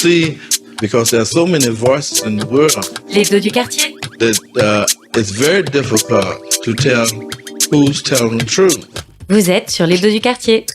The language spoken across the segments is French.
see, because there are so many voices in the world, Les deux du quartier. that it's very difficult to tell who's telling the truth. Vous êtes sur les deux du quartier.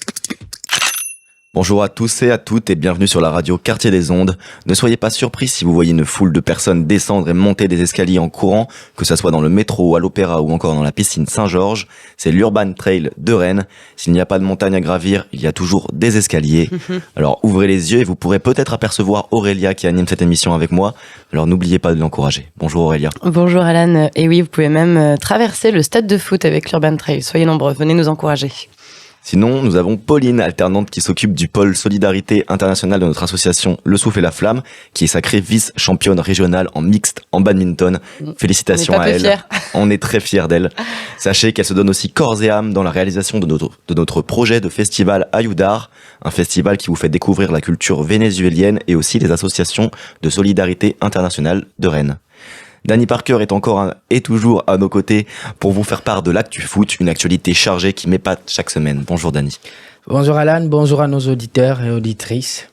Bonjour à tous et à toutes et bienvenue sur la radio Quartier des Ondes. Ne soyez pas surpris si vous voyez une foule de personnes descendre et monter des escaliers en courant, que ce soit dans le métro, à l'opéra ou encore dans la piscine Saint-Georges. C'est l'Urban Trail de Rennes. S'il n'y a pas de montagne à gravir, il y a toujours des escaliers. Alors ouvrez les yeux et vous pourrez peut-être apercevoir Aurélia qui anime cette émission avec moi. Alors n'oubliez pas de l'encourager. Bonjour Aurélia. Bonjour Alan. Et oui, vous pouvez même traverser le stade de foot avec l'Urban Trail. Soyez nombreux, venez nous encourager. Sinon, nous avons Pauline, alternante qui s'occupe du pôle Solidarité Internationale de notre association Le Souffle et la Flamme, qui est sacrée vice-championne régionale en mixte en badminton. Félicitations à elle. On est très fiers d'elle. Sachez qu'elle se donne aussi corps et âme dans la réalisation de notre projet de festival Ayudar, un festival qui vous fait découvrir la culture vénézuélienne et aussi les associations de solidarité internationale de Rennes. Danny Parker est toujours à nos côtés pour vous faire part de l'actu foot, une actualité chargée qui m'épate chaque semaine. Bonjour Danny. Bonjour Alan, bonjour à nos auditeurs et auditrices.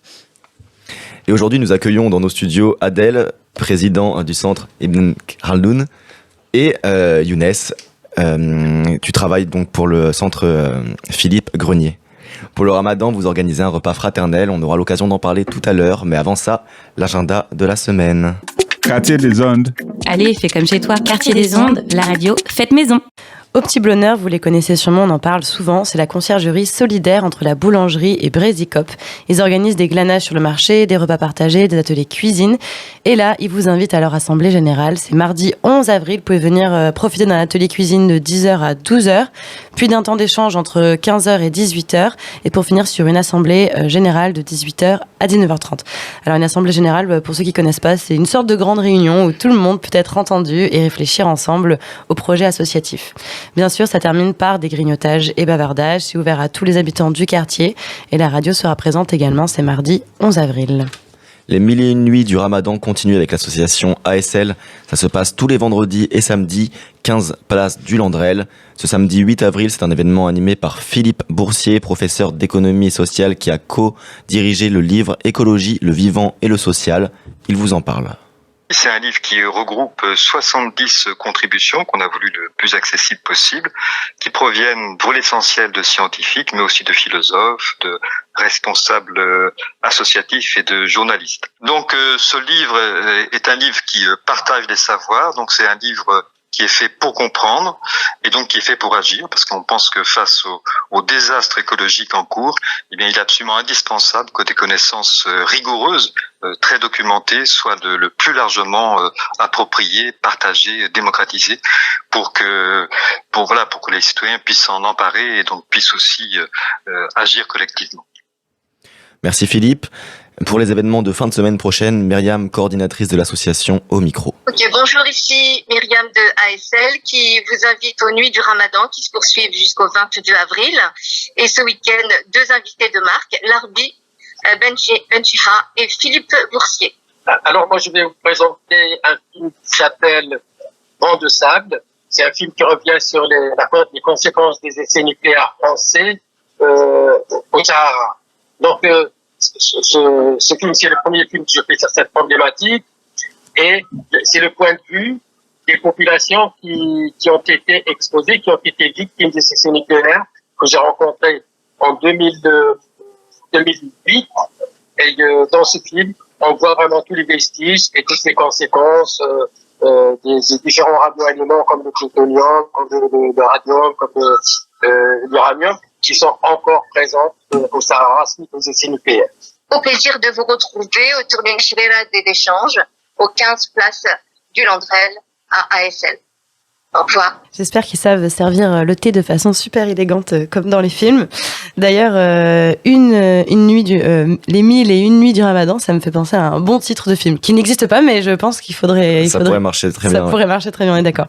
Et aujourd'hui, nous accueillons dans nos studios Adel, président du centre Ibn Khaldoun, et Younes. Tu travailles donc pour le centre Philippe Grenier. Pour le Ramadan, vous organisez un repas fraternel. On aura l'occasion d'en parler tout à l'heure. Mais avant ça, l'agenda de la semaine. Quartier des Ondes. Allez, fais comme chez toi. Quartier des Ondes, la radio, faites maison. Au Petit Blonneur, vous les connaissez sûrement, on en parle souvent, c'est la conciergerie solidaire entre la boulangerie et Brésicop. Ils organisent des glanages sur le marché, des repas partagés, des ateliers cuisine. Et là, ils vous invitent à leur assemblée générale. C'est mardi 11 avril, vous pouvez venir profiter d'un atelier cuisine de 10h à 12h, puis d'un temps d'échange entre 15h et 18h, et pour finir sur une assemblée générale de 18h à 19h30. Alors une assemblée générale, pour ceux qui connaissent pas, c'est une sorte de grande réunion où tout le monde peut être entendu et réfléchir ensemble au projet associatif. Bien sûr, ça termine par des grignotages et bavardages. C'est ouvert à tous les habitants du quartier. Et la radio sera présente également, c'est mardi 11 avril. Les 1001 nuits du Ramadan continuent avec l'association ASL. Ça se passe tous les vendredis et samedis, 15 place du Landrel. Ce samedi 8 avril, c'est un événement animé par Philippe Boursier, professeur d'économie sociale qui a co-dirigé le livre Écologie, le vivant et le social. Il vous en parle. C'est un livre qui regroupe 70 contributions qu'on a voulu le plus accessible possible, qui proviennent pour l'essentiel de scientifiques, mais aussi de philosophes, de responsables associatifs et de journalistes. Donc ce livre est un livre qui partage des savoirs, donc c'est un livre qui est fait pour comprendre et donc qui est fait pour agir, parce qu'on pense que face au désastre écologique en cours, eh bien, il est absolument indispensable que des connaissances rigoureuses, très documentées, soient le plus largement appropriées, partagées, démocratisées, pour que les citoyens puissent s'en emparer et donc puissent aussi agir collectivement. Merci Philippe. Pour les événements de fin de semaine prochaine, Myriam, coordinatrice de l'association, au micro. Ok, bonjour, ici Myriam de ASL qui vous invite aux nuits du Ramadan qui se poursuivent jusqu'au 22 avril. Et ce week-end, deux invités de marque, Larbi Benchiha et Philippe Boursier. Alors moi je vais vous présenter un film qui s'appelle Vent de sable. C'est un film qui revient sur les conséquences des essais nucléaires français au Sahara. Donc ce film, c'est le premier film que je fais sur cette problématique et c'est le point de vue des populations qui ont été exposées, qui ont été victimes des essais nucléaires que j'ai rencontrés en 2008. Et dans ce film, on voit vraiment tous les vestiges et toutes les conséquences des différents radioaliments comme le plutonium, comme le radium, comme l'uranium, qui sont encore présents au Sahara suite aux essais nucléaires. Au plaisir de vous retrouver autour d'une chirera d'échange aux 15 places du Landrel à ASL. Au revoir. J'espère qu'ils savent servir le thé de façon super élégante comme dans les films. D'ailleurs, une nuit les 1001 nuits du Ramadan, ça me fait penser à un bon titre de film qui n'existe pas, mais je pense qu'il faudrait. Ça pourrait marcher très bien. Ça pourrait marcher très bien, on est d'accord.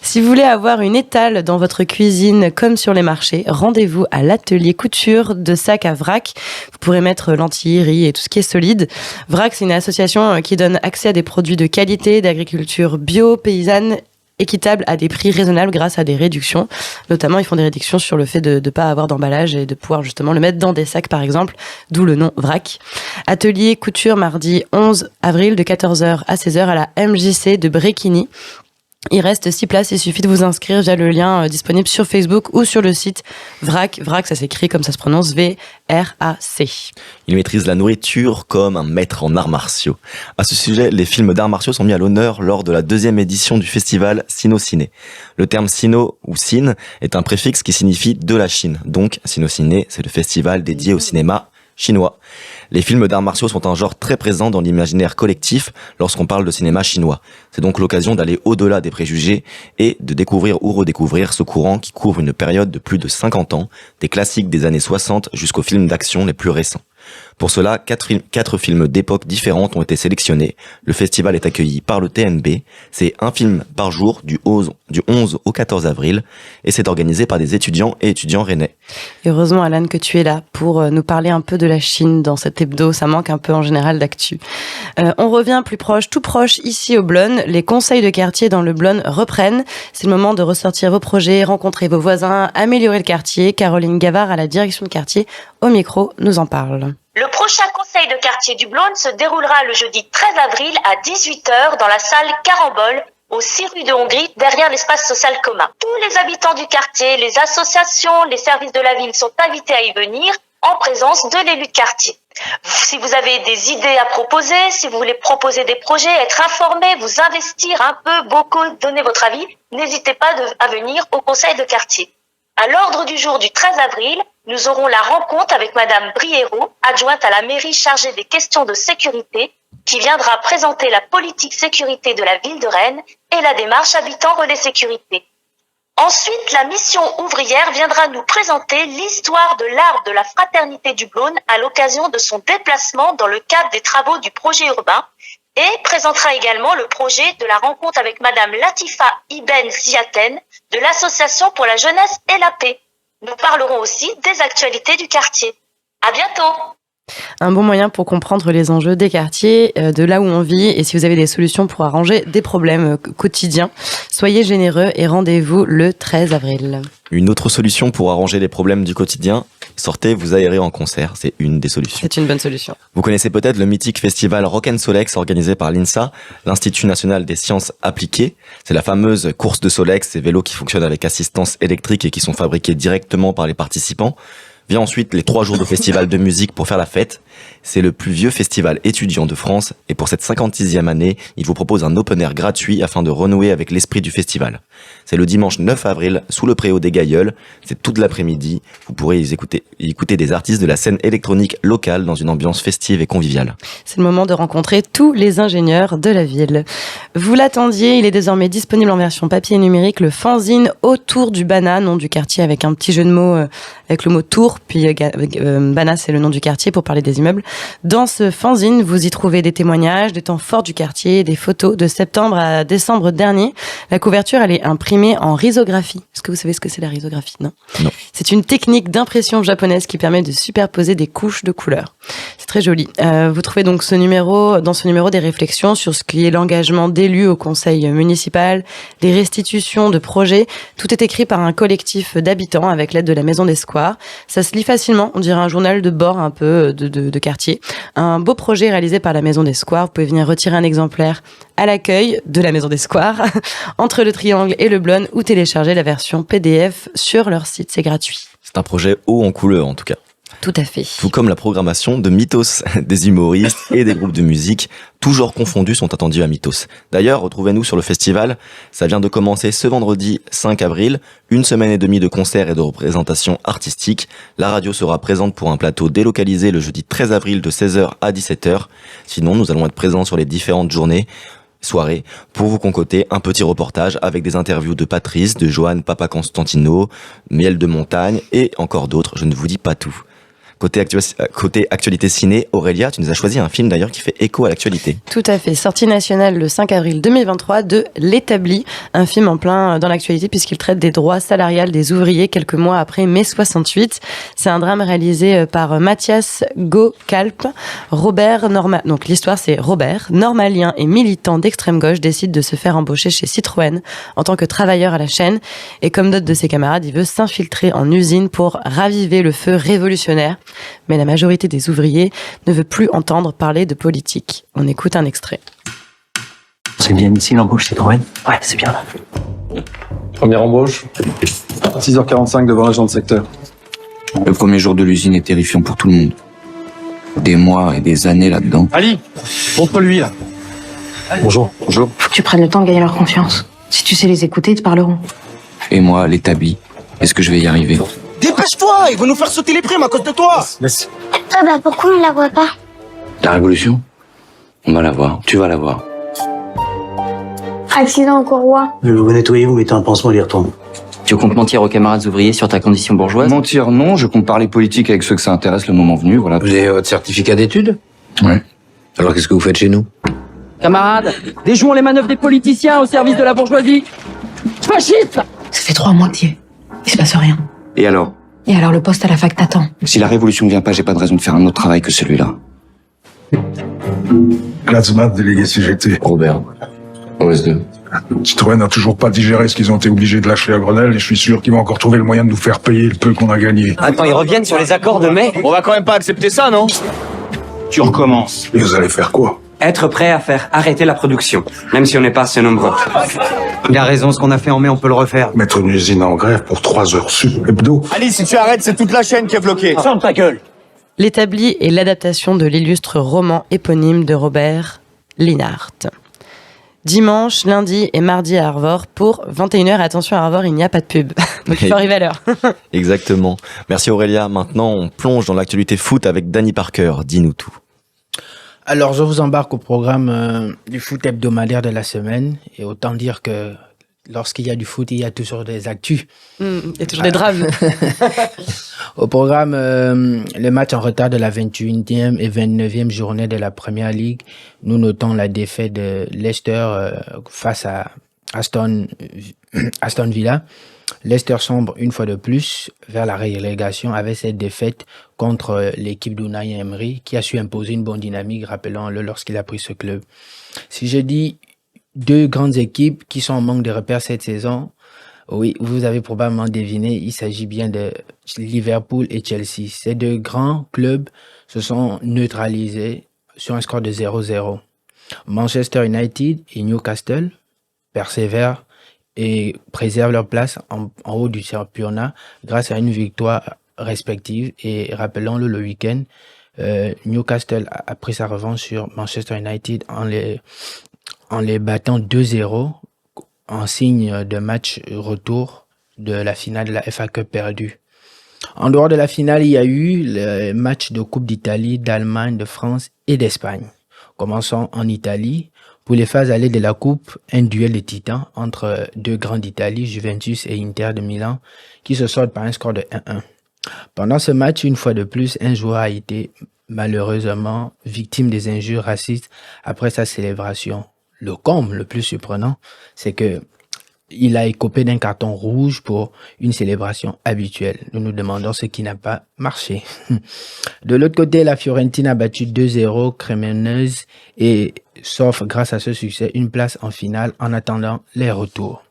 Si vous voulez avoir une étale dans votre cuisine comme sur les marchés, rendez-vous à l'atelier couture de sac à vrac. Vous pourrez mettre lentilles, riz et tout ce qui est solide. Vrac, c'est une association qui donne accès à des produits de qualité, d'agriculture bio, paysanne équitable à des prix raisonnables grâce à des réductions. Notamment, ils font des réductions sur le fait de ne pas avoir d'emballage et de pouvoir justement le mettre dans des sacs, par exemple, d'où le nom vrac. Atelier couture mardi 11 avril de 14h à 16h à la MJC de Bréquigny. Il reste 6 places, il suffit de vous inscrire via le lien disponible sur Facebook ou sur le site VRAC. VRAC, ça s'écrit comme ça se prononce, V-R-A-C. Il maîtrise la nourriture comme un maître en arts martiaux. À ce sujet, les films d'arts martiaux sont mis à l'honneur lors de la 2e édition du festival Sino-Ciné. Le terme Sino ou Cine est un préfixe qui signifie de la Chine. Donc, Sino-Ciné, c'est le festival dédié au cinéma chinois. Les films d'arts martiaux sont un genre très présent dans l'imaginaire collectif lorsqu'on parle de cinéma chinois. C'est donc l'occasion d'aller au-delà des préjugés et de découvrir ou redécouvrir ce courant qui couvre une période de plus de 50 ans, des classiques des années 60 jusqu'aux films d'action les plus récents. Pour cela, 4 films d'époques différentes ont été sélectionnés. Le festival est accueilli par le TNB. C'est un film par jour du 11 au 14 avril et c'est organisé par des étudiants et étudiants rennais. Et heureusement, Alan, que tu es là pour nous parler un peu de la Chine dans cet hebdo. Ça manque un peu en général d'actu. On revient plus proche, tout proche, ici au Blône. Les conseils de quartier dans le Blône reprennent. C'est le moment de ressortir vos projets, rencontrer vos voisins, améliorer le quartier. Caroline Gavard à la direction de quartier, au micro, nous en parle. Le prochain conseil de quartier du Blône se déroulera le jeudi 13 avril à 18h dans la salle Carambole, au 6 rue de Hongrie, derrière l'espace social commun. Tous les habitants du quartier, les associations, les services de la ville sont invités à y venir en présence de l'élu de quartier. Si vous avez des idées à proposer, si vous voulez proposer des projets, être informé, vous investir un peu, beaucoup, donner votre avis, n'hésitez pas à venir au conseil de quartier. À l'ordre du jour du 13 avril, nous aurons la rencontre avec Madame Briero, adjointe à la mairie chargée des questions de sécurité, qui viendra présenter la politique sécurité de la ville de Rennes et la démarche Habitants Relais Sécurité. Ensuite, la mission ouvrière viendra nous présenter l'histoire de l'arbre de la fraternité du Blône à l'occasion de son déplacement dans le cadre des travaux du projet urbain et présentera également le projet de la rencontre avec Madame Latifa Ibn Ziaten de l'Association pour la jeunesse et la paix. Nous parlerons aussi des actualités du quartier. À bientôt! Un bon moyen pour comprendre les enjeux des quartiers, de là où on vit, et si vous avez des solutions pour arranger des problèmes quotidiens, soyez généreux et rendez-vous le 13 avril. Une autre solution pour arranger les problèmes du quotidien, sortez vous aérer en concert, c'est une des solutions. C'est une bonne solution. Vous connaissez peut-être le mythique festival Rock'n'Solex organisé par l'INSA, l'Institut National des Sciences Appliquées. C'est la fameuse course de Solex, ces vélos qui fonctionnent avec assistance électrique et qui sont fabriqués directement par les participants. Vient ensuite les 3 jours de festival de musique pour faire la fête. C'est le plus vieux festival étudiant de France et pour cette 56e année, il vous propose un open air gratuit afin de renouer avec l'esprit du festival. C'est le dimanche 9 avril sous le préau des Gailleuls. C'est toute l'après-midi. Vous pourrez y écouter des artistes de la scène électronique locale dans une ambiance festive et conviviale. C'est le moment de rencontrer tous les ingénieurs de la ville. Vous l'attendiez, il est désormais disponible en version papier et numérique, le fanzine Autour du Bana, nom du quartier avec un petit jeu de mots avec le mot tour, puis Bana c'est le nom du quartier pour parler des immeubles. Dans ce fanzine, vous y trouvez des témoignages, des temps forts du quartier, des photos de septembre à décembre dernier. La couverture, elle est imprimée en risographie. Est-ce que vous savez ce que c'est la risographie? Non. C'est une technique d'impression japonaise qui permet de superposer des couches de couleurs. C'est très joli. Vous trouvez donc dans ce numéro des réflexions sur ce qui est l'engagement d'élus au conseil municipal, les restitutions de projets. Tout est écrit par un collectif d'habitants avec l'aide de la Maison des Squares. Ça se lit facilement, on dirait un journal de bord un peu de quartier. Un beau projet réalisé par la Maison des Squares. Vous pouvez venir retirer un exemplaire à l'accueil de la Maison des Squares, entre le Triangle et le Blône, ou télécharger la version PDF sur leur site, c'est gratuit. C'est un projet haut en couleur en tout cas. Tout à fait. Tout comme la programmation de Mythos, des humoristes et des groupes de musique, tous genres confondus, sont attendus à Mythos. D'ailleurs, retrouvez-nous sur le festival, ça vient de commencer ce vendredi 5 avril, 1 semaine et demie de concerts et de représentations artistiques. La radio sera présente pour un plateau délocalisé le jeudi 13 avril de 16h à 17h. Sinon, nous allons être présents sur les différentes soirée pour vous concocter un petit reportage avec des interviews de Patrice, de Johan Papa Constantino, Miel de Montagne et encore d'autres, je ne vous dis pas tout. Côté actualité ciné, Aurélia, tu nous as choisi un film d'ailleurs qui fait écho à l'actualité. Tout à fait. Sortie nationale le 5 avril 2023 de L'Établi, un film en plein dans l'actualité puisqu'il traite des droits salariales des ouvriers quelques mois après mai 68. C'est un drame réalisé par Mathias Gokalp. Donc l'histoire, c'est Robert, normalien et militant d'extrême gauche, décide de se faire embaucher chez Citroën en tant que travailleur à la chaîne. Et comme d'autres de ses camarades, il veut s'infiltrer en usine pour raviver le feu révolutionnaire. Mais la majorité des ouvriers ne veut plus entendre parler de politique. On écoute un extrait. C'est bien ici l'embauche Citroën? Ouais, c'est bien là. Première embauche, 6h45 devant l'agent de secteur. Le premier jour de l'usine est terrifiant pour tout le monde. Des mois et des années là-dedans. Ali, montre lui là. Bonjour. Bonjour. Faut que tu prennes le temps de gagner leur confiance. Si tu sais les écouter, ils te parleront. Et moi, L'Établi, est-ce que je vais y arriver? Dépêche-toi, ils vont nous faire sauter les primes à cause de toi. Laisse. Pourquoi on la voit pas? La révolution? On va la voir. Tu vas la voir. Accident au courroie. Vous nettoyez, vous mettez un pansement et il retourne. Tu comptes mentir aux camarades ouvriers sur ta condition bourgeoise? Mentir, non. Je compte parler politique avec ceux que ça intéresse le moment venu, voilà. Vous avez votre certificat d'études? Ouais. Alors qu'est-ce que vous faites chez nous? Camarades, déjouons les manœuvres des politiciens au service de la bourgeoisie. Fasciste! Ça fait 3 mois que t'y es. Il se passe rien. Et alors? Et alors le poste à la fac t'attend. Si la révolution ne vient pas, j'ai pas de raison de faire un autre travail que celui-là. Klatzmann, délégué CGT. Robert, OS2. Citroën n'a toujours pas digéré ce qu'ils ont été obligés de lâcher à Grenelle et je suis sûr qu'ils vont encore trouver le moyen de nous faire payer le peu qu'on a gagné. Attends, ils reviennent sur les accords de mai? On va quand même pas accepter ça, non? Tu recommences. Et vous allez faire quoi? Être prêt à faire arrêter la production, même si on n'est pas assez nombreux. Il a raison, ce qu'on a fait en mai, on peut le refaire. Mettre une usine en grève pour 3 heures sup hebdo. Ali, si tu arrêtes, c'est toute la chaîne qui est bloquée. Ferme ta gueule. L'Établi est l'adaptation de l'illustre roman éponyme de Robert Linhart. Dimanche, lundi et mardi à Arvor pour 21h. Attention, à Arvor, il n'y a pas de pub. Donc il faut arriver à l'heure. Exactement. Merci Aurélia. Maintenant, on plonge dans l'actualité foot avec Danny Parker. Dis-nous tout. Alors, je vous embarque au programme du foot hebdomadaire de la semaine. Et autant dire que lorsqu'il y a du foot, il y a toujours des actus. Il y a toujours des drames. Au programme, le match en retard de la 21e et 29e journée de la Premier League, nous notons la défaite de Leicester face à Aston Villa. Leicester sombre une fois de plus vers la relégation avec cette défaite contre l'équipe d'Unai Emery qui a su imposer une bonne dynamique, rappelons-le, lorsqu'il a pris ce club. Si je dis deux grandes équipes qui sont en manque de repères cette saison, oui, vous avez probablement deviné, il s'agit bien de Liverpool et Chelsea. Ces deux grands clubs se sont neutralisés sur un score de 0-0. Manchester United et Newcastle persévèrent et préservent leur place en haut du championnat grâce à une victoire respective. Et rappelons-le, le week-end, Newcastle a pris sa revanche sur Manchester United en les battant 2-0 en signe de match retour de la finale de la FA Cup perdue. En dehors de la finale, il y a eu le match de Coupe d'Italie, d'Allemagne, de France et d'Espagne. Commençons en Italie. Pour les phases allées de la Coupe, un duel de titans entre deux grands d'Italie, Juventus et Inter de Milan, qui se solde par un score de 1-1. Pendant ce match, une fois de plus, un joueur a été malheureusement victime des injures racistes après sa célébration. Le comble le plus surprenant, c'est que il a écopé d'un carton rouge pour une célébration habituelle. Nous nous demandons ce qui n'a pas marché. De l'autre côté, la Fiorentina a battu 2-0 Cremonese et s'offre grâce à ce succès une place en finale en attendant les retours.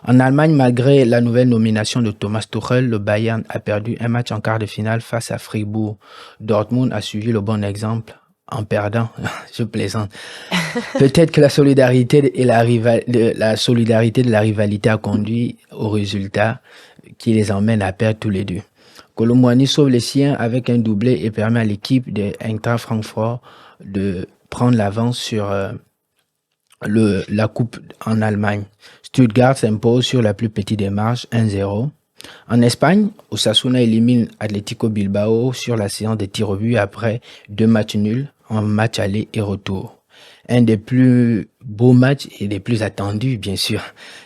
En Allemagne, malgré la nouvelle nomination de Thomas Tuchel, le Bayern a perdu un match en quart de finale face à Fribourg. Dortmund a suivi le bon exemple en perdant. Je plaisante. Peut-être que la solidarité de la rivalité a conduit au résultat qui les emmène à perdre tous les deux. Kolo Muani sauve les siens avec un doublé et permet à l'équipe de Eintracht Francfort de prendre l'avance sur la coupe en Allemagne. Stuttgart s'impose sur la plus petite des marges, 1-0. En Espagne, Osasuna élimine Atlético Bilbao sur la séance des tirs au but après 2 matchs nuls en match aller et retour. Un des plus beaux matchs et des plus attendus, bien sûr,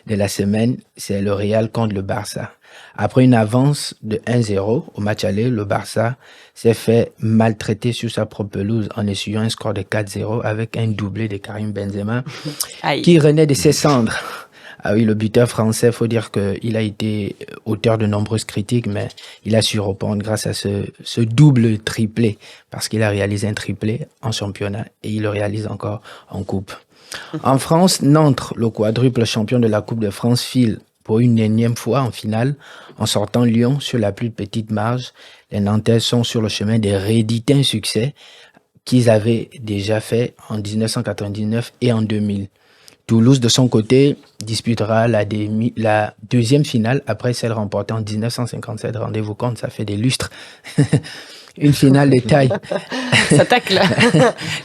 de la semaine, c'est le Real contre le Barça. Après une avance de 1-0 au match aller, le Barça s'est fait maltraiter sur sa propre pelouse en essuyant un score de 4-0 avec un doublé de Karim Benzema qui renaît de ses cendres. Ah oui, le buteur français, faut dire qu'il a été auteur de nombreuses critiques, mais il a su répondre grâce à ce double triplé, parce qu'il a réalisé un triplé en championnat et il le réalise encore en coupe. En France, Nantes, le quadruple champion de la Coupe de France, file pour une énième fois en finale, en sortant Lyon sur la plus petite marge. Les Nantais sont sur le chemin de rééditer un succès qu'ils avaient déjà fait en 1999 et en 2000. Toulouse, de son côté, disputera la deuxième finale après celle remportée en 1957. Rendez-vous compte, ça fait des lustres. Une finale de taille. Ça tacle.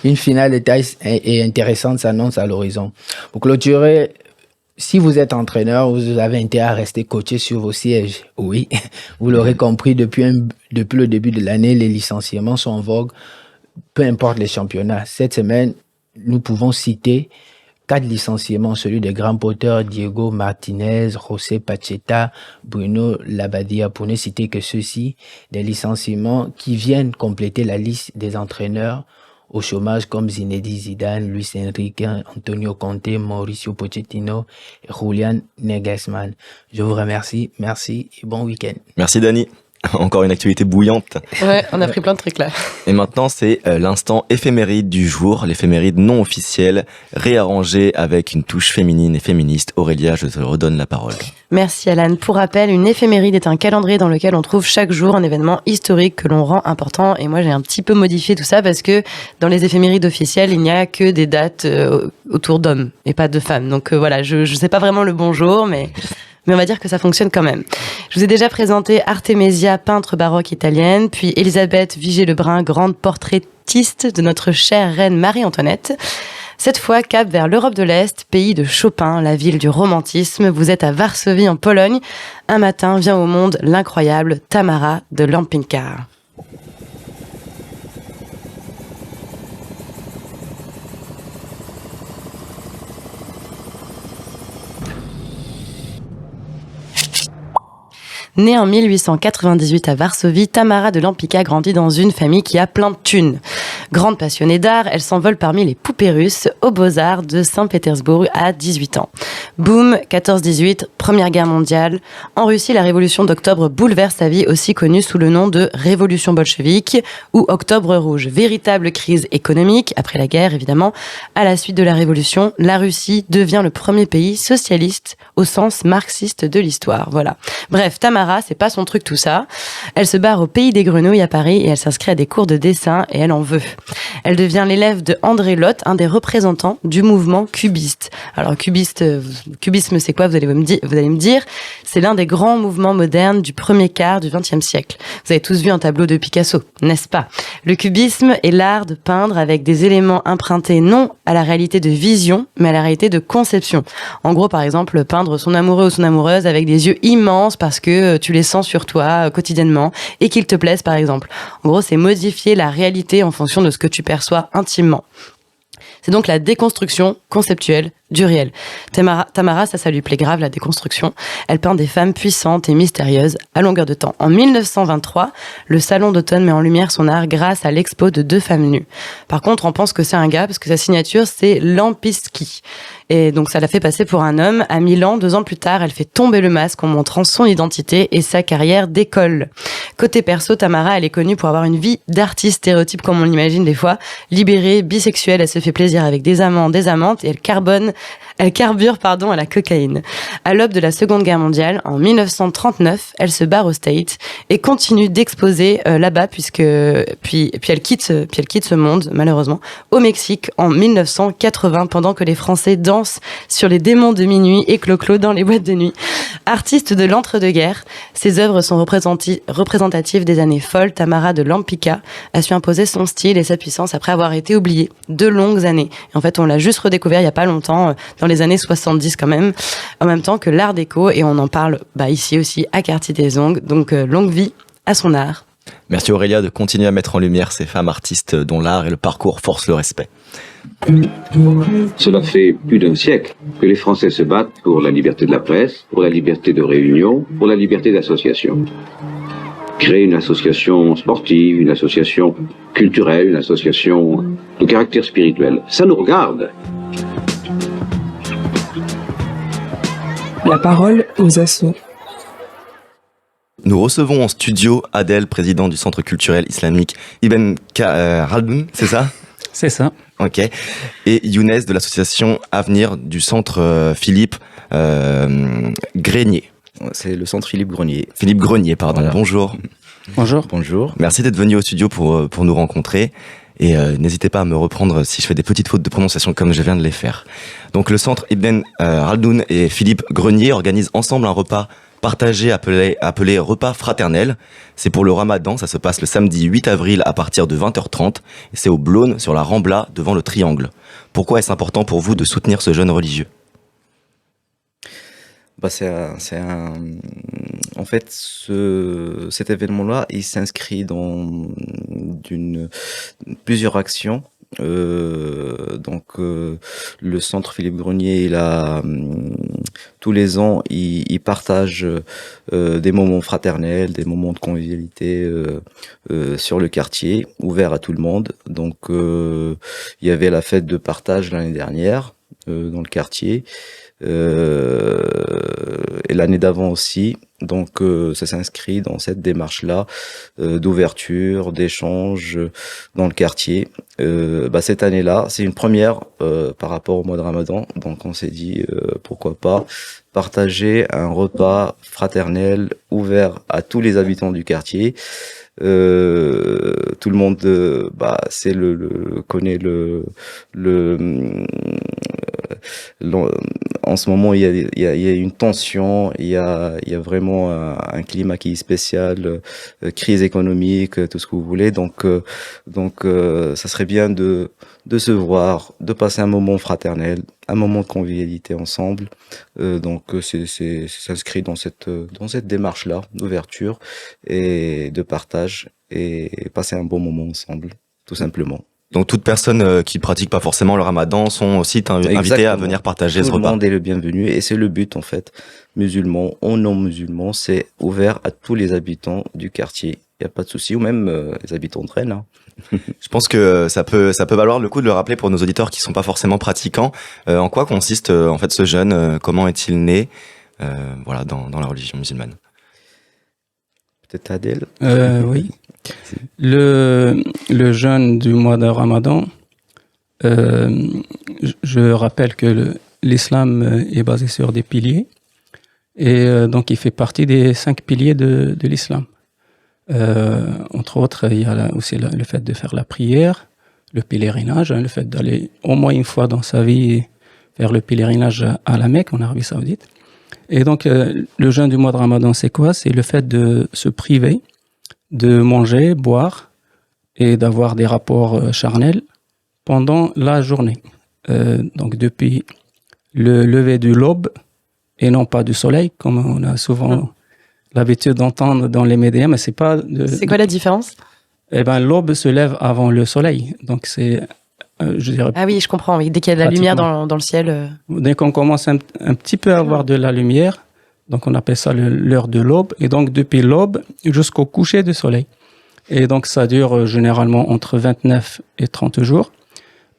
Une finale de taille et intéressante s'annonce à l'horizon. Pour clôturer, si vous êtes entraîneur, vous avez intérêt à rester coaché sur vos sièges. Oui, vous l'aurez compris, depuis le début de l'année, les licenciements sont en vogue, peu importe les championnats. Cette semaine, nous pouvons citer 4 licenciements, celui des grands poteurs Diego Martinez, José Pacheta, Bruno Labbadia, pour ne citer que ceux-ci, des licenciements qui viennent compléter la liste des entraîneurs au chômage comme Zinedine Zidane, Luis Enrique, Antonio Conte, Mauricio Pochettino et Julian Nagelsmann. Je vous remercie, merci et bon week-end. Merci Dani. Encore une actualité bouillante. Ouais, on a pris plein de trucs là. Et maintenant, c'est l'instant éphéméride du jour, l'éphéméride non officielle, réarrangée avec une touche féminine et féministe. Aurélia, je te redonne la parole. Merci Alan. Pour rappel, une éphéméride est un calendrier dans lequel on trouve chaque jour un événement historique que l'on rend important. Et moi, j'ai un petit peu modifié tout ça parce que dans les éphémérides officielles, il n'y a que des dates autour d'hommes et pas de femmes. Donc voilà, je sais pas vraiment le bon jour, mais on va dire que ça fonctionne quand même. Je vous ai déjà présenté Artemisia, peintre baroque italienne, puis Elisabeth Vigée-Lebrun, grande portraitiste de notre chère reine Marie-Antoinette. Cette fois, cap vers l'Europe de l'Est, pays de Chopin, la ville du romantisme. Vous êtes à Varsovie, en Pologne. Un matin vient au monde l'incroyable Tamara de Lampinka. Née en 1898 à Varsovie, Tamara de Lampinka grandit dans une famille qui a plein de thunes. Grande passionnée d'art, elle s'envole parmi les poupées russes aux Beaux-Arts de Saint-Pétersbourg à 18 ans. Boum, 14-18, Première Guerre mondiale. En Russie, la révolution d'octobre bouleverse sa vie, aussi connue sous le nom de révolution bolchevique ou Octobre rouge. Véritable crise économique, après la guerre évidemment. À la suite de la révolution, la Russie devient le premier pays socialiste au sens marxiste de l'histoire. Voilà. Bref, Tamara, c'est pas son truc tout ça. Elle se barre au Pays des Grenouilles à Paris et elle s'inscrit à des cours de dessin et elle en veut. Elle devient l'élève de André Lotte, un des représentants du mouvement cubiste. Alors cubisme c'est quoi, vous allez me dire, c'est l'un des grands mouvements modernes du premier quart du XXe siècle. Vous avez tous vu un tableau de Picasso, n'est-ce pas? Le cubisme est l'art de peindre avec des éléments empruntés non à la réalité de vision, mais à la réalité de conception. En gros, par exemple, peindre son amoureux ou son amoureuse avec des yeux immenses parce que tu les sens sur toi quotidiennement et qu'ils te plaisent, par exemple. En gros, c'est modifier la réalité en fonction de ce que tu perçois intimement. C'est donc la déconstruction conceptuelle du réel. Tamara, ça lui plaît grave, la déconstruction. Elle peint des femmes puissantes et mystérieuses à longueur de temps. En 1923, le Salon d'automne met en lumière son art grâce à l'expo de 2 femmes nues. Par contre, on pense que c'est un gars parce que sa signature, c'est Lampiski. Et donc, ça l'a fait passer pour un homme. À Milan, 2 ans plus tard, elle fait tomber le masque en montrant son identité et sa carrière d'école. Côté perso, Tamara, elle est connue pour avoir une vie d'artiste stéréotype, comme on l'imagine des fois. Libérée, bisexuelle, elle se fait plaisir avec des amants, des amantes et elle carbure à la cocaïne. À l'aube de la Seconde Guerre mondiale, en 1939, elle se barre aux States et continue d'exposer là-bas puis elle quitte ce monde, malheureusement, au Mexique en 1980 pendant que les Français dansent sur les démons de minuit et clo-clo dans les boîtes de nuit. Artiste de l'entre-deux-guerres, ses œuvres sont représentatives des années folles. Tamara de Lampinka a su imposer son style et sa puissance après avoir été oubliée de longues années. Et en fait, on l'a juste redécouvert il y a pas longtemps, dans les années 70 quand même, en même temps que l'art déco, et on en parle ici aussi à Quartier des Ongles, donc longue vie à son art. Merci Aurélia de continuer à mettre en lumière ces femmes artistes dont l'art et le parcours forcent le respect. Cela fait plus d'un siècle que les Français se battent pour la liberté de la presse, pour la liberté de réunion, pour la liberté d'association. Créer une association sportive, une association culturelle, une association de caractère spirituel, ça nous regarde. La parole aux assos. Nous recevons en studio Adel, président du Centre culturel islamique Ibn Khaldun, c'est ça? C'est ça. Ok. Et Younes de l'association Avenir du Centre Philippe Grenier. C'est le Centre Philippe Grenier. Philippe Grenier, pardon. Voilà. Bonjour. Bonjour. Bonjour. Merci d'être venu au studio pour nous rencontrer. Et n'hésitez pas à me reprendre si je fais des petites fautes de prononciation comme je viens de les faire. Donc le Centre Ibn Khaldun et Philippe Grenier organisent ensemble un repas partagé appelé repas fraternel. C'est pour le Ramadan, ça se passe le samedi 8 avril à partir de 20h30 et c'est au Blône sur la Rambla devant le Triangle. Pourquoi est-ce important pour vous de soutenir ce jeune religieux? En fait, cet événement-là, il s'inscrit dans plusieurs actions. Le Centre Philippe Grenier, tous les ans, il partage des moments fraternels, des moments de convivialité sur le quartier, ouverts à tout le monde. Donc, il y avait la fête de partage l'année dernière dans le quartier. Et l'année d'avant aussi, donc ça s'inscrit dans cette démarche-là d'ouverture, d'échange dans le quartier. Cette année-là, c'est une première par rapport au mois de Ramadan, donc on s'est dit pourquoi pas partager un repas fraternel ouvert à tous les habitants du quartier. Tout le monde connaît en ce moment il y a une tension, il y a vraiment un climat qui est spécial, crise économique, tout ce que vous voulez, donc ça serait bien de se voir, de passer un moment fraternel, un moment de convivialité ensemble. C'est s'inscrit dans cette démarche là d'ouverture et de partage et passer un bon moment ensemble, tout simplement. Donc toute personne qui pratique pas forcément le Ramadan sont aussi invitées à venir partager ce repas. Tout le monde est le bienvenu et c'est le but en fait. Musulmans ou non musulmans, c'est ouvert à tous les habitants du quartier. Il y a pas de souci, ou même les habitants de Rennes. Hein. Je pense que ça peut valoir le coup de le rappeler pour nos auditeurs qui sont pas forcément pratiquants. En quoi consiste en fait ce jeûne? Comment est-il né dans la religion musulmane? Peut-être Adel. Oui. Le jeûne du mois de Ramadan, je rappelle que l'islam est basé sur des piliers et donc il fait partie des 5 piliers de l'islam. Entre autres, il y a aussi le fait de faire la prière, le pèlerinage, le fait d'aller au moins une fois dans sa vie faire le pèlerinage à la Mecque, en Arabie Saoudite. Et donc, le jeûne du mois de Ramadan, c'est quoi? C'est le fait de se priver de manger, boire et d'avoir des rapports charnels pendant la journée. Donc, depuis le lever du l'aube et non pas du soleil, comme on a souvent l'habitude d'entendre dans les médias, mais c'est pas... C'est quoi la différence? L'aube se lève avant le soleil. Donc, c'est... je dirais, ah oui, je comprends. Oui. Dès qu'il y a de la lumière dans le ciel. Dès qu'on commence un petit peu à avoir de la lumière, donc on appelle ça l'heure de l'aube. Et donc depuis l'aube jusqu'au coucher du soleil. Et donc ça dure généralement entre 29 et 30 jours.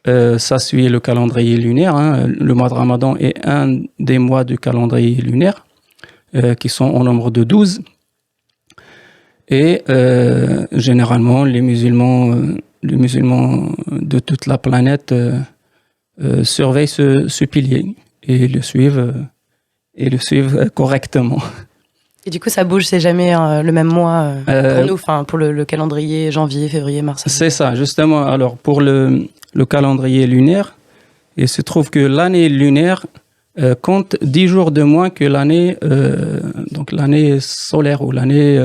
Ça suit le calendrier lunaire. Hein. Le mois de Ramadan est un des mois du calendrier lunaire, qui sont au nombre de 12. Et généralement, les musulmans de toute la planète surveillent ce pilier et le suivent correctement. Et du coup, ça bouge, c'est jamais le même mois pour nous, pour le calendrier janvier, février, mars. C'est ça, justement. Alors, pour le calendrier lunaire, il se trouve que l'année lunaire compte 10 jours de moins que l'année solaire ou l'année...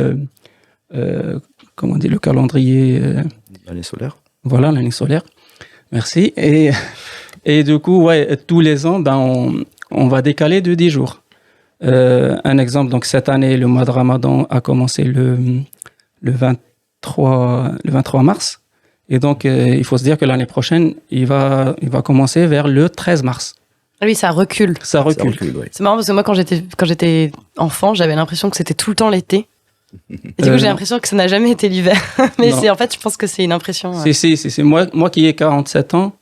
comment on dit, le calendrier... L'année solaire. Voilà, l'année solaire. Merci. Et du coup, tous les ans, on va décaler de 10 jours. Un exemple, donc cette année, le mois de Ramadan a commencé le 23 mars Et donc, il faut se dire que l'année prochaine, il va commencer vers le 13 mars. Ah oui, ça recule. Ça recule. Oui. C'est marrant parce que moi, quand j'étais enfant, j'avais l'impression que c'était tout le temps l'été. Et du coup, j'ai l'impression que ça n'a jamais été l'hiver. Mais en fait, je pense que c'est une impression. C'est moi qui ai 47 ans,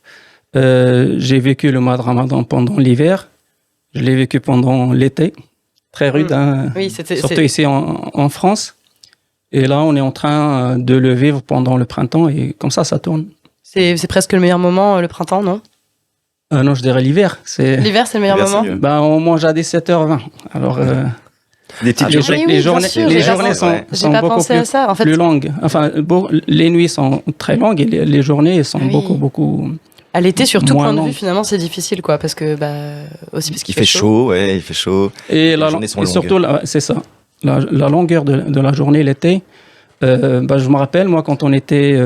j'ai vécu le mois de Ramadan pendant l'hiver. Je l'ai vécu pendant l'été. Très rude, hein, oui, surtout ici en France. Et là, on est en train de le vivre pendant le printemps et comme ça tourne. C'est presque le meilleur moment, le printemps, non? Non, je dirais l'hiver. L'hiver, c'est le meilleur moment? On mange à 17h20. Alors, les petites les journées sont pas beaucoup pensé à ça, en fait. plus longues. Enfin, les nuits sont très longues et les journées sont beaucoup à l'été, sur tout point de vue, longues. finalement, c'est difficile, quoi, parce que aussi parce qu'il fait chaud. Ouais, il fait chaud. Et les journées sont longues. Surtout, c'est ça. La longueur de la journée l'été. Je me rappelle, moi, quand on était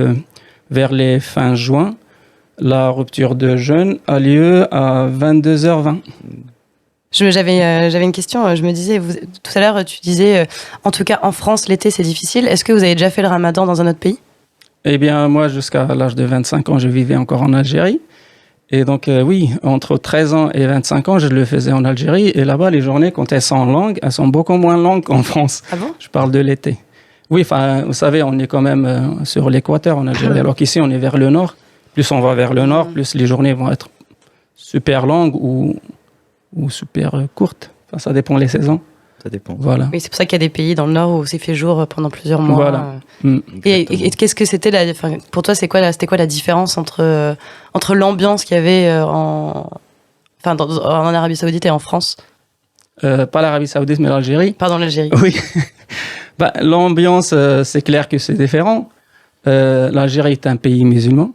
vers les fins juin, la rupture de jeûne a lieu à 22h20. J'avais une question. Je me disais, tout à l'heure, tu disais, en tout cas, en France, l'été, c'est difficile. Est-ce que vous avez déjà fait le ramadan dans un autre pays? Eh bien, moi, jusqu'à l'âge de 25 ans, je vivais encore en Algérie. Et donc, oui, entre 13 ans et 25 ans, je le faisais en Algérie. Et là-bas, les journées, quand elles sont longues, elles sont beaucoup moins longues qu'en France. Ah bon? Je parle de l'été. Oui, enfin, vous savez, on est quand même sur l'équateur en Algérie, alors qu'ici, on est vers le nord. Plus on va vers le nord, plus les journées vont être super longues ou super courtes. Enfin, ça dépend les saisons. Ça dépend. Voilà. Oui, c'est pour ça qu'il y a des pays dans le nord où c'est fait jour pendant plusieurs mois. Voilà. Et qu'est-ce que c'était pour toi, c'était quoi la différence entre l'ambiance qu'il y avait en Arabie Saoudite et en France? Pas l'Arabie Saoudite, mais l'Algérie. Pardon, l'Algérie. Oui. L'ambiance, c'est clair que c'est différent. L'Algérie est un pays musulman.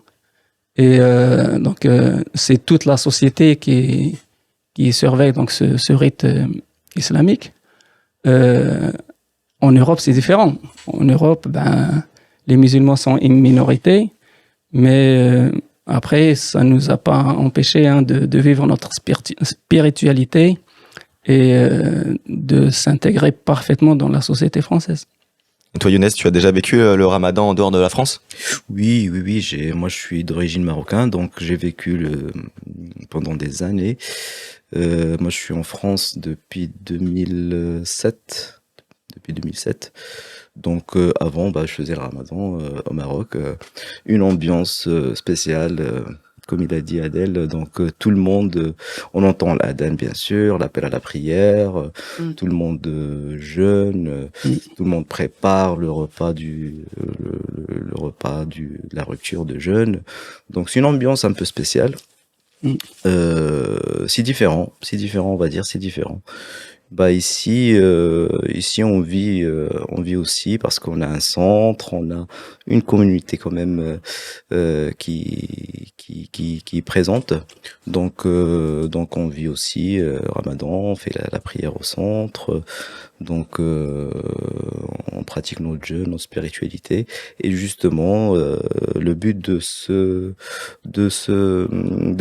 Et donc, c'est toute la société qui surveille donc ce rite islamique. En Europe, c'est différent. En Europe, les musulmans sont une minorité, mais après, ça ne nous a pas empêché de vivre notre spiritualité et de s'intégrer parfaitement dans la société française. Et toi, Younes, tu as déjà vécu le ramadan en dehors de la France? Oui. Moi, je suis d'origine marocaine, donc j'ai vécu pendant des années. Moi, je suis en France depuis 2007. Donc, avant, je faisais le ramadan au Maroc. Une ambiance spéciale, comme il a dit Adèle. Donc, tout le monde, on entend l'adhan, bien sûr, l'appel à la prière. Tout le monde jeûne. Tout le monde prépare le repas de la rupture de jeûne. Donc, c'est une ambiance un peu spéciale. C'est différent, on va dire, c'est différent. Ici on vit aussi parce qu'on a un centre, on a une communauté quand même qui est présente. Donc on vit aussi Ramadan, on fait la prière au centre. Donc on pratique notre jeûne, notre spiritualité, et justement le but de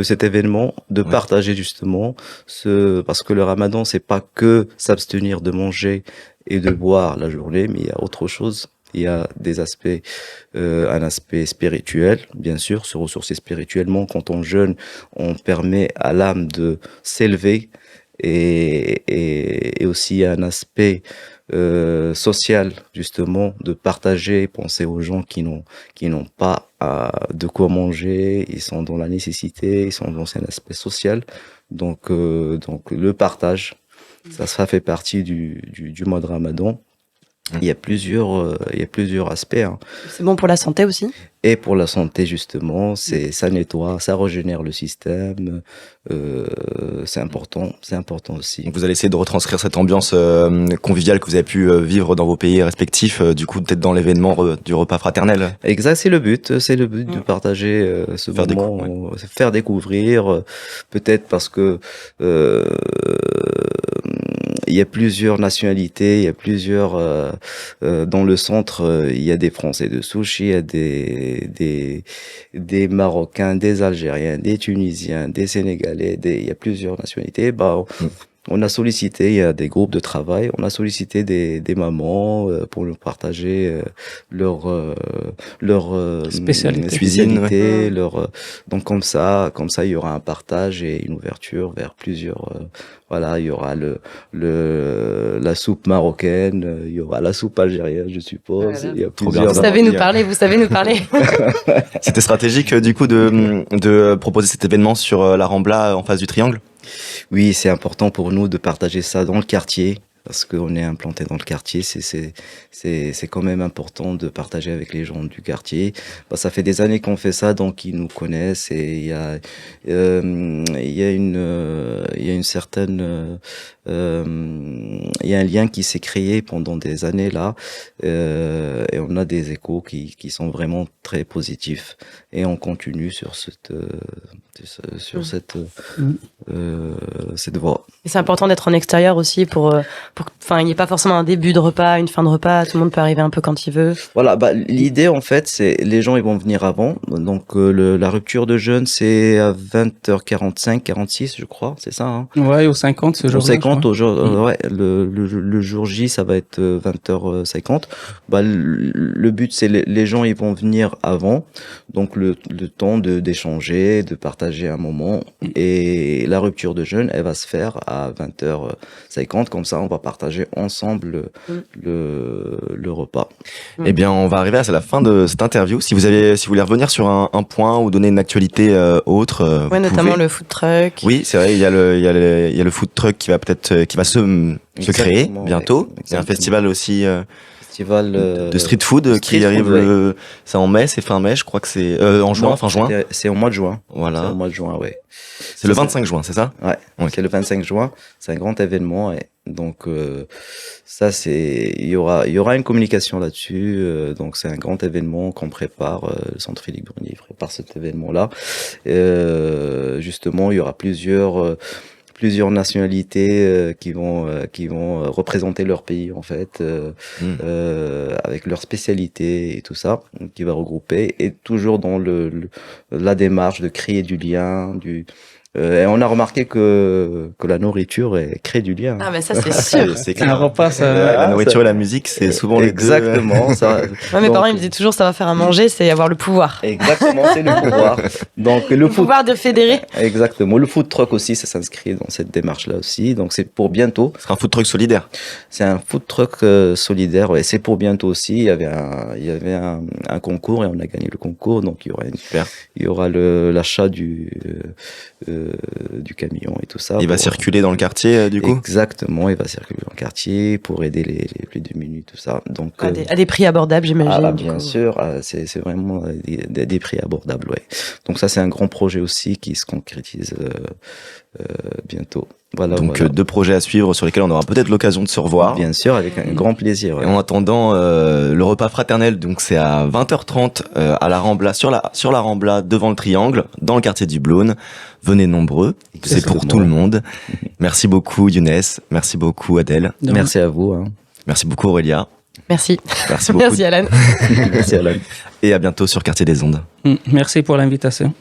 cet événement, de partager justement parce que le Ramadan, c'est pas que s'abstenir de manger et de boire la journée, mais il y a autre chose. Il y a des aspects, un aspect spirituel, bien sûr, se ressourcer spirituellement. Quand on jeûne, on permet à l'âme de s'élever. Et aussi un aspect social, justement, de partager, penser aux gens qui n'ont pas de quoi manger, ils sont dans la nécessité, ils sont dans un aspect social. Donc le partage, ça fait partie du mois de Ramadan. Il y a plusieurs aspects. Hein. C'est bon pour la santé aussi. Et pour la santé, justement, ça nettoie, ça régénère le système. C'est important aussi. Donc vous allez essayer de retranscrire cette ambiance conviviale que vous avez pu vivre dans vos pays respectifs, du coup peut-être dans l'événement du repas fraternel. Exact, c'est le but de partager ce moment, faire découvrir, peut-être parce que il y a plusieurs nationalités, il y a plusieurs dans le centre, il y a des Français de souche, il y a des Marocains, des Algériens, des Tunisiens, des Sénégalais, il y a plusieurs nationalités. on a sollicité, il y a des groupes de travail, on a sollicité des mamans pour nous partager leur spécialité, donc comme ça il y aura un partage et une ouverture vers plusieurs. Voilà, il y aura la soupe marocaine, il y aura la soupe algérienne, je suppose. Voilà. Il y a plusieurs. Vous savez nous parler. C'était stratégique du coup de proposer cet événement sur la Rambla en face du Triangle. Oui, c'est important pour nous de partager ça dans le quartier. Parce qu'on est implanté dans le quartier, c'est quand même important de partager avec les gens du quartier. Ça fait des années qu'on fait ça, donc ils nous connaissent et il y a une certaine, il y a un lien qui s'est créé pendant des années là, et on a des échos qui sont vraiment très positifs et on continue sur cette voie. Et c'est important d'être en extérieur aussi pour il n'y ait pas forcément un début de repas, une fin de repas, tout le monde peut arriver un peu quand il veut. Voilà, l'idée en fait, c'est les gens ils vont venir avant, donc la rupture de jeûne c'est à 20h45, 46 je crois, c'est ça hein. Ouais, au 50 ce jour-là. Au 50 au jour, ouais, le jour J ça va être 20h50. Le but c'est les gens ils vont venir avant, donc le temps d'échanger, de partager un moment, et la rupture de jeûne elle va se faire à 20h50, comme ça on va partager ensemble le repas. Eh bien, on va arriver à la fin de cette interview. Si vous voulez revenir sur un point ou donner une actualité autre, ouais, notamment le food truck. Oui, c'est vrai, il y a le food truck qui va se créer bientôt. Il y a un festival aussi de street food qui arrive c'est en mai, c'est fin mai, je crois que c'est fin juin. C'est au mois de juin. Voilà. C'est au mois de juin, ouais. C'est le 25 juin, c'est ça? Ouais. Okay. C'est le 25 juin. C'est un grand événement. Et donc ça, il y aura une communication là-dessus. Donc c'est un grand événement qu'on prépare. Le Centre Félix Bruni prépare cet événement-là. Justement, il y aura plusieurs nationalités qui vont représenter leur pays en fait, avec leur spécialité et tout ça, qui va regrouper, et toujours dans la démarche de créer du lien, et on a remarqué que la nourriture crée du lien. Ah mais ça c'est sûr. C'est clair. Un repas, la nourriture et la musique, c'est souvent exactement ça. Ouais, mes parents ils me disaient toujours ça va faire à manger, c'est avoir le pouvoir. Exactement, c'est le pouvoir. Donc le pouvoir de fédérer. Exactement. Le food truck aussi, ça s'inscrit dans cette démarche là aussi. Donc c'est pour bientôt. C'est un food truck solidaire. C'est un food truck solidaire. Ouais, c'est pour bientôt aussi. Il y avait un concours et on a gagné le concours. Donc il y aura l'achat du camion et tout ça. Il va circuler dans le quartier du coup. Exactement, il va circuler dans le quartier pour aider les plus démunis, tout ça. Donc à des prix abordables, j'imagine. Bien sûr, c'est vraiment des prix abordables, ouais. Donc ça c'est un grand projet aussi qui se concrétise bientôt. Voilà, donc 2 projets à suivre sur lesquels on aura peut-être l'occasion de se revoir. Bien sûr, avec un grand plaisir. Ouais. Et en attendant, le repas fraternel, donc c'est à 20h30 à la Rambla, sur la Rambla devant le Triangle, dans le quartier du Blône. Venez nombreux, c'est pour tout le monde. Merci beaucoup Younes, merci beaucoup Adèle. Merci à vous. Hein. Merci beaucoup Aurélia. Merci. Merci beaucoup. Merci Alan. Merci Alan. Et à bientôt sur Quartier des Ondes. Merci pour l'invitation.